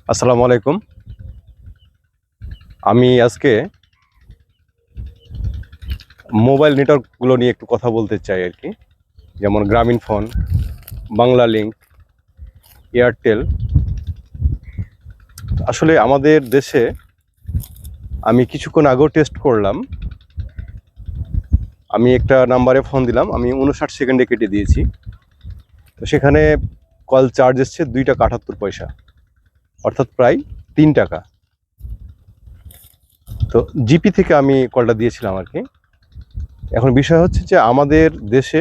আসসালামু আলাইকুম। আমি আজকে মোবাইল নেটওয়ার্কগুলো নিয়ে একটু কথা বলতে চাই আর কি। যেমন গ্রামীণ ফোন, বাংলা লিংক, এয়ারটেল। আসলে আমাদের দেশে আমি কিছুক্ষণ আগেও টেস্ট করলাম। আমি একটা নাম্বারে ফোন দিলাম, আমি 59 সেকেন্ডে কেটে দিয়েছি। তো সেখানে কল চার্জ এসছে 2 টাকা 78 পয়সা, অর্থাৎ প্রায় 3 টাকা। তো জিপি থেকে আমি কলটা দিয়েছিলাম আর কি। এখন বিষয় হচ্ছে যে আমাদের দেশে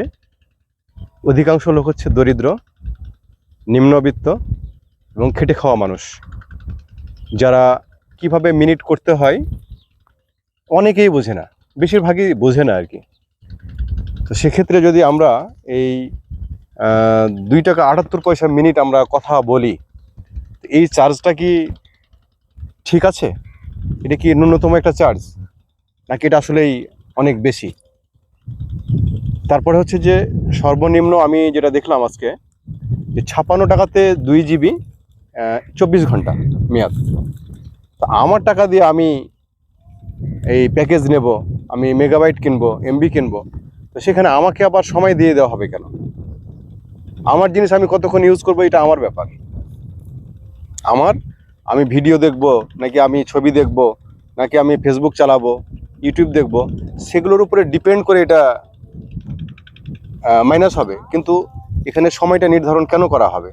অধিকাংশ লোক হচ্ছে দরিদ্র, নিম্নবিত্ত এবং খেটে খাওয়া মানুষ, যারা কিভাবে মিনিট করতে হয় অনেকেই বোঝে না, বেশিরভাগই বোঝে না আর কি। তো সেক্ষেত্রে যদি আমরা এই 2 টাকা 78 পয়সা মিনিট আমরা কথা বলি, এই চার্জটা কি ঠিক আছে? এটা কি ন্যূনতম একটা চার্জ, নাকি এটা আসলেই অনেক বেশি? তারপরে হচ্ছে যে সর্বনিম্ন আমি যেটা দেখলাম আজকে, যে 56 টাকাতে 2 জিবি 24 ঘন্টা মেয়াদ। তো আমার টাকা দিয়ে আমি এই প্যাকেজ নেব, আমি মেগাবাইট কিনবো, এমবি কিনবো, তো সেখানে আমাকে আবার সময় দিয়ে দেওয়া হবে কেন? আমার জিনিস আমি কতক্ষণ ইউজ করবো এটা আমার ব্যাপার। আমার, আমি ভিডিও দেখব, নাকি আমি ছবি দেখব, নাকি আমি ফেসবুক চালাবো, ইউটিউব দেখব, সেগুলোর উপরে ডিপেন্ড করে এটা মাইনাস হবে। কিন্তু এখানে সময়টা নির্ধারণ কেন করা হবে?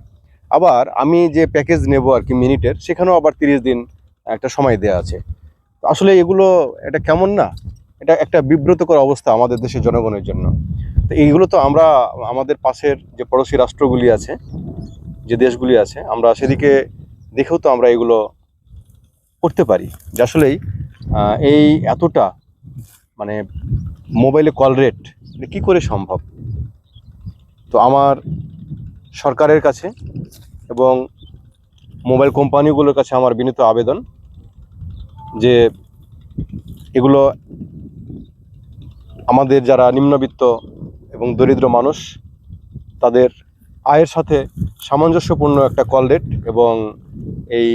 আবার আমি যে প্যাকেজ নেব আর কি মিনিটের, সেখানেও আবার 30 দিন একটা সময় দেওয়া আছে। আসলে এগুলো এটা কেমন না? এটা একটা বিব্রতকর অবস্থা আমাদের দেশের জনগণের জন্য। তো এইগুলো তো আমরা আমাদের পাশের যে পড়োশি রাষ্ট্রগুলি আছে, যে দেশগুলি আছে, আমরা সেদিকে দেখেও তো আমরা এগুলো করতে পারি। যে আসলেই এই এতটা মানে মোবাইলে কল রেট এটা কী করে সম্ভব? তো আমার সরকারের কাছে এবং মোবাইল কোম্পানিগুলোর কাছে আমার বিনীত আবেদন যে এগুলো আমাদের যারা নিম্নবিত্ত এবং দরিদ্র মানুষ, তাদের আয়ের সাথে সামঞ্জস্যপূর্ণ একটা কল রেট এবং এই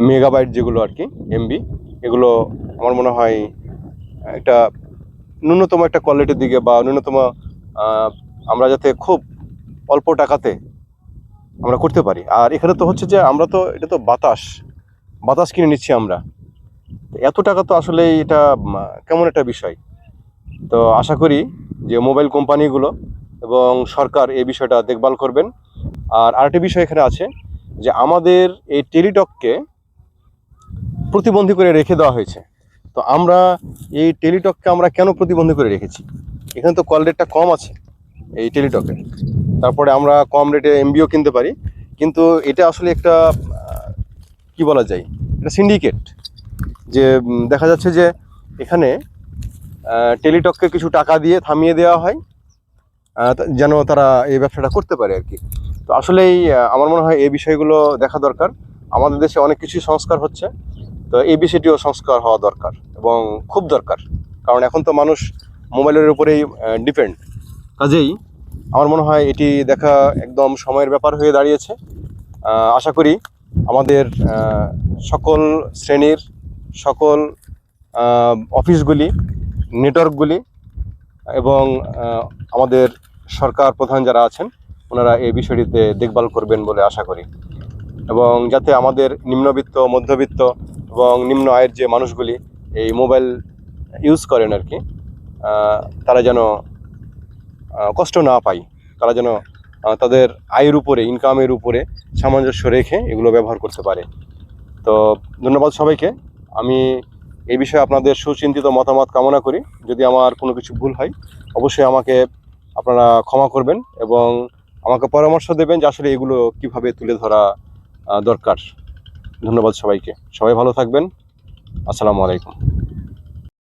মেগাবাইট যেগুলো আর কি, এমবি, এগুলো আমার মনে হয় একটা ন্যূনতম একটা কল রেটের দিকে, বা ন্যূনতম আমরা যাতে খুব অল্প টাকাতে আমরা করতে পারি। আর এখানে তো হচ্ছে যে আমরা তো এটা তো বাতাস বাতাস কিনে নিচ্ছি আমরা। এত টাকা তো আসলে এটা কেমন একটা বিষয়। তো আশা করি যে মোবাইল কোম্পানিগুলো এবং সরকার এই বিষয়টা দেখভাল করবেন। আর আরেকটা বিষয় এখানে আছে, যে আমাদের এই টেলিটককে প্রতিবন্ধী করে রেখে দেওয়া হয়েছে। তো আমরা এই টেলিটককে আমরা কেন প্রতিবন্ধী করে রেখেছি? এখানে তো কল রেটটা কম আছে এই টেলিটকের, তারপরে আমরা কম রেটে এমবিও কিনতে পারি। কিন্তু এটা আসলে একটা কি বলা যায়, এটা সিন্ডিকেট। যে দেখা যাচ্ছে যে এখানে টেলিটককে কিছু টাকা দিয়ে থামিয়ে দেওয়া হয়, যেন তারা এই ব্যবসাটা করতে পারে আর কি। তো আসলেই আমার মনে হয় এই বিষয়গুলো দেখা দরকার। আমাদের দেশে অনেক কিছু সংস্কার হচ্ছে, তো এই বিষয়টিও সংস্কার হওয়া দরকার এবং খুব দরকার। কারণ এখন তো মানুষ মোবাইলের উপরেই ডিপেন্ড। কাজেই আমার মনে হয় এটি দেখা একদম সময়ের ব্যাপার হয়ে দাঁড়িয়েছে। আশা করি আমাদের সকল শ্রেণীর সকল অফিসগুলি, নেটওয়ার্কগুলি এবং আমাদের সরকার প্রধান যারা আছেন, ওনারা এই বিষয়টিতে দেখভাল করবেন বলে আশা করি। এবং যাতে আমাদের নিম্নবিত্ত, মধ্যবিত্ত এবং নিম্ন আয়ের যে মানুষগুলি এই মোবাইল ইউজ করেন আর কি, তারা যেন কষ্ট না পায়, তারা যেন তাদের আয়ের উপরে, ইনকামের উপরে সামঞ্জস্য রেখে এগুলো ব্যবহার করতে পারে। তো ধন্যবাদ সবাইকে। আমি এই বিষয়ে আপনাদের সুচিন্তিত মতামত কামনা করি। যদি আমার কোনো কিছু ভুল হয়, অবশ্যই আমাকে আপনারা ক্ষমা করবেন এবং আমাকে পরামর্শ দেবেন যে আসলে এগুলো কিভাবে তুলে ধরা দরকার। ধন্যবাদ সবাইকে। সবাই ভালো থাকবেন। আসসালামু আলাইকুম।